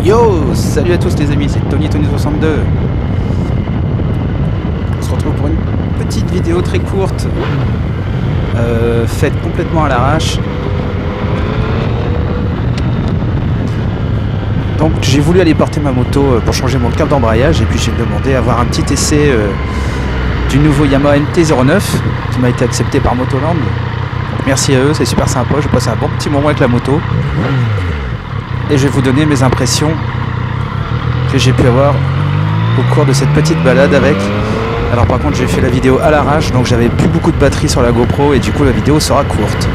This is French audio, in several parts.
Yo, salut à tous les amis, c'est Tony62. On se retrouve pour une petite vidéo très courte, faite complètement à l'arrache. Donc j'ai voulu aller porter ma moto pour changer mon câble d'embrayage et puis j'ai demandé à avoir un petit essai du nouveau Yamaha MT-09 qui m'a été accepté par Motoland. Donc merci à eux, c'est super sympa, j'ai passé un bon petit moment avec la moto. Et je vais vous donner mes impressions que j'ai pu avoir au cours de cette petite balade avec. Alors par contre j'ai fait la vidéo à l'arrache, donc j'avais plus beaucoup de batterie sur la GoPro et du coup la vidéo sera courte.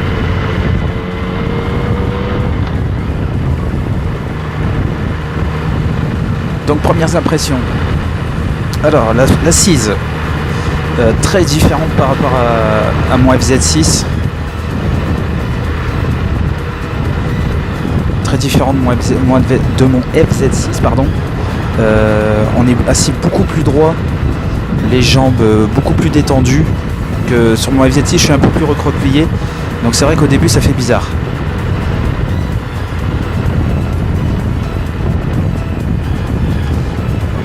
Donc premières impressions. Alors l'assise, très différente par rapport à mon FZ6. Très différent de mon FZ6 pardon. On est assis beaucoup plus droit, les jambes beaucoup plus détendues que sur mon FZ6. Je suis un peu plus recroquevillé, donc c'est vrai qu'au début ça fait bizarre.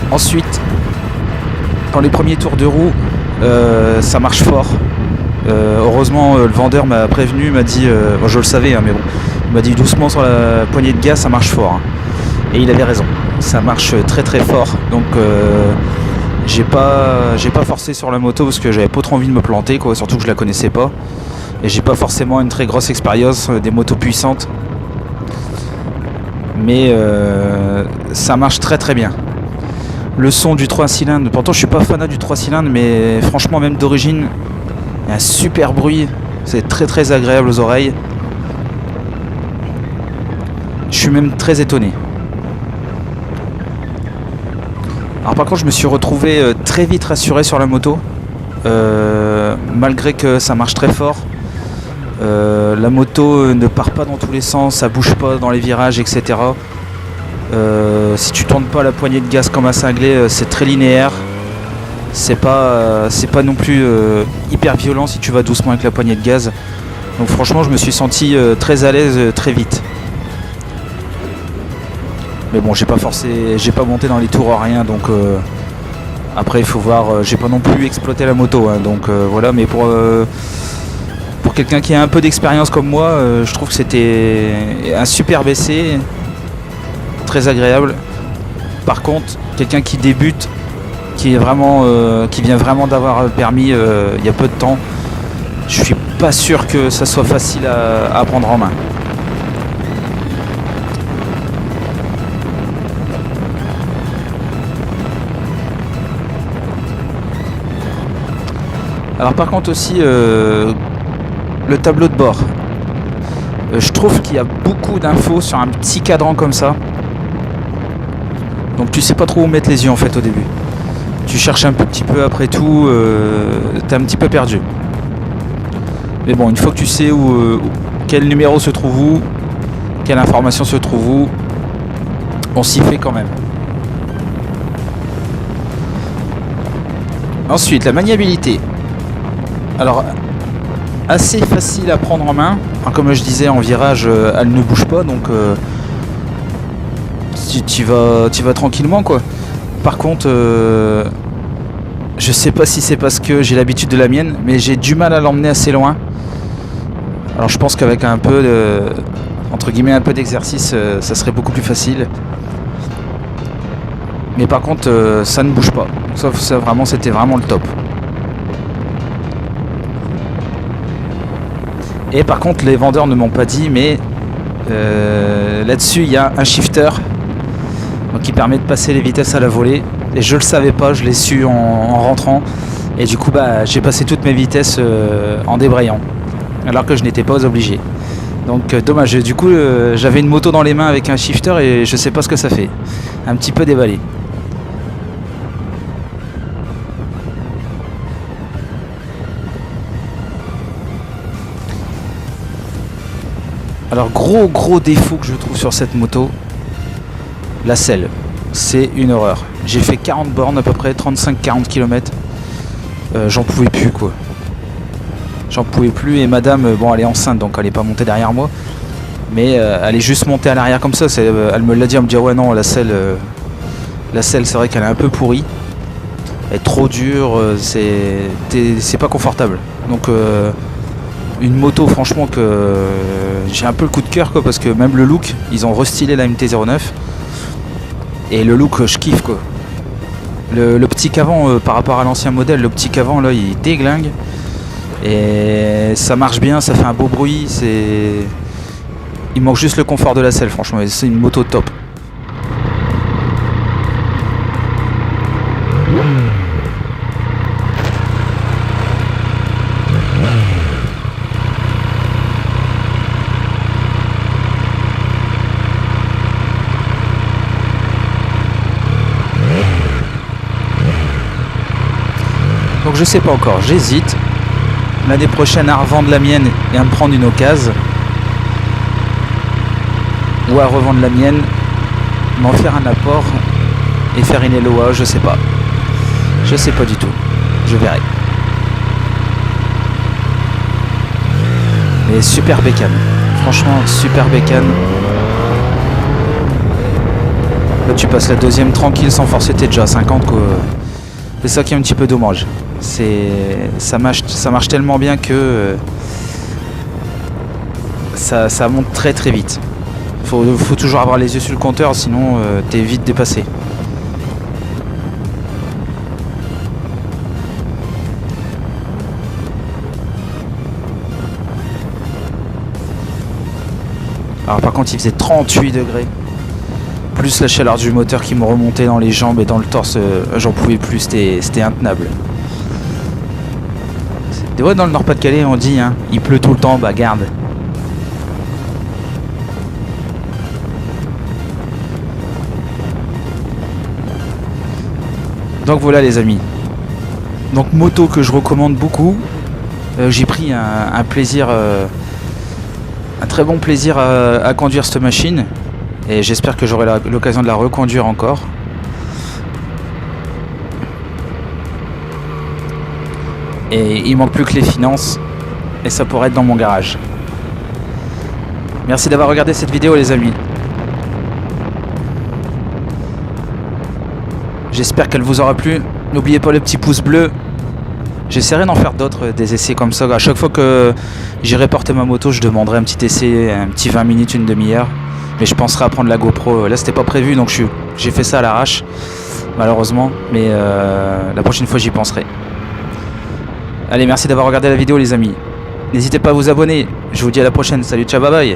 Ensuite, dans les premiers tours de roue, ça marche fort. Heureusement le vendeur m'a prévenu, m'a dit, bon, je le savais hein, mais bon, il m'a dit doucement sur la poignée de gaz, ça marche fort hein. Et il avait raison, ça marche très très fort. Donc j'ai pas forcé sur la moto parce que j'avais pas trop envie de me planter quoi, surtout que je la connaissais pas et j'ai pas forcément une très grosse expérience des motos puissantes, mais ça marche très très bien. Le son du 3 cylindres, pourtant je suis pas fanat du 3 cylindres, mais franchement même d'origine il y a un super bruit, c'est très très agréable aux oreilles. Je suis même très étonné. Alors par contre je me suis retrouvé très vite rassuré sur la moto, malgré que ça marche très fort. La moto ne part pas dans tous les sens, ça bouge pas dans les virages, etc. Si tu tournes pas la poignée de gaz comme un cinglé, c'est très linéaire. C'est pas non plus hyper violent si tu vas doucement avec la poignée de gaz. Donc franchement je me suis senti très à l'aise très vite. Mais bon, j'ai pas forcé, j'ai pas monté dans les tours à rien, donc après il faut voir, j'ai pas non plus exploité la moto hein, donc voilà. Mais pour quelqu'un qui a un peu d'expérience comme moi, je trouve que c'était un super essai, très agréable. Par contre, quelqu'un qui débute, qui vient vraiment d'avoir le permis il y a peu de temps, je suis pas sûr que ça soit facile à prendre en main. Alors par contre aussi le tableau de bord, je trouve qu'il y a beaucoup d'infos sur un petit cadran comme ça, donc tu sais pas trop où mettre les yeux en fait au début, tu cherches un petit peu, après tout t'es un petit peu perdu, mais bon une fois que tu sais quel numéro se trouve où, quelle information se trouve où, on s'y fait quand même. Ensuite la maniabilité. Alors, assez facile à prendre en main. Enfin, comme je disais, en virage, elle ne bouge pas, donc tu vas tranquillement, quoi. Par contre, je sais pas si c'est parce que j'ai l'habitude de la mienne, mais j'ai du mal à l'emmener assez loin. Alors, je pense qu'avec un peu entre guillemets, un peu d'exercice, ça serait beaucoup plus facile. Mais par contre, ça ne bouge pas. Sauf ça, vraiment, c'était vraiment le top. Et par contre les vendeurs ne m'ont pas dit, mais là-dessus il y a un shifter donc, qui permet de passer les vitesses à la volée. Et je le savais pas, je l'ai su en rentrant. Et du coup j'ai passé toutes mes vitesses en débrayant, alors que je n'étais pas obligé. Donc dommage, du coup j'avais une moto dans les mains avec un shifter et je sais pas ce que ça fait. Un petit peu déballé. Alors gros défaut que je trouve sur cette moto, la selle, c'est une horreur. J'ai fait 40 bornes à peu près, 35-40 km, j'en pouvais plus quoi. J'en pouvais plus et madame, bon elle est enceinte donc elle est pas montée derrière moi. Mais elle est juste montée à l'arrière comme ça. Elle me l'a dit, elle me dit ouais non, la selle c'est vrai qu'elle est un peu pourrie. Elle est trop dure, c'est pas confortable. Donc une moto franchement que j'ai un peu le coup de cœur quoi, parce que même le look, ils ont restylé la MT-09. Et le look je kiffe quoi. L'optique avant par rapport à l'ancien modèle, l'optique avant là il déglingue. Et ça marche bien, ça fait un beau bruit, il manque juste le confort de la selle franchement, c'est une moto top. Donc je sais pas encore, j'hésite. L'année prochaine à revendre la mienne et à me prendre une occasion. Ou à revendre la mienne, m'en faire un apport et faire une LOA, je sais pas. Je sais pas du tout. Je verrai. Mais super bécane. Franchement, super bécane. Là tu passes la deuxième tranquille sans forcer, t'es déjà à 50 quoi. C'est ça qui est un petit peu dommage. Ça marche tellement bien que ça monte très très vite. Faut toujours avoir les yeux sur le compteur, sinon t'es vite dépassé. Alors par contre il faisait 38 degrés. Plus la chaleur du moteur qui me remontait dans les jambes et dans le torse, j'en pouvais plus, c'était intenable. Ouais, dans le Nord-Pas-de-Calais on dit hein, il pleut tout le temps, bah garde. Donc voilà les amis. Donc moto que je recommande beaucoup. J'ai pris un plaisir, un très bon plaisir à conduire cette machine. Et j'espère que j'aurai l'occasion de la reconduire encore. Et il manque plus que les finances. Et ça pourrait être dans mon garage. Merci d'avoir regardé cette vidéo les amis. J'espère qu'elle vous aura plu. N'oubliez pas le petit pouce bleu. J'essaierai d'en faire d'autres, des essais comme ça. À chaque fois que j'irai porter ma moto, je demanderai un petit essai, un petit 20 minutes, une demi-heure. Mais je penserai à prendre la GoPro. Là c'était pas prévu donc j'ai fait ça à l'arrache malheureusement. Mais la prochaine fois j'y penserai. Allez, merci d'avoir regardé la vidéo les amis. N'hésitez pas à vous abonner. Je vous dis à la prochaine. Salut, ciao, bye bye.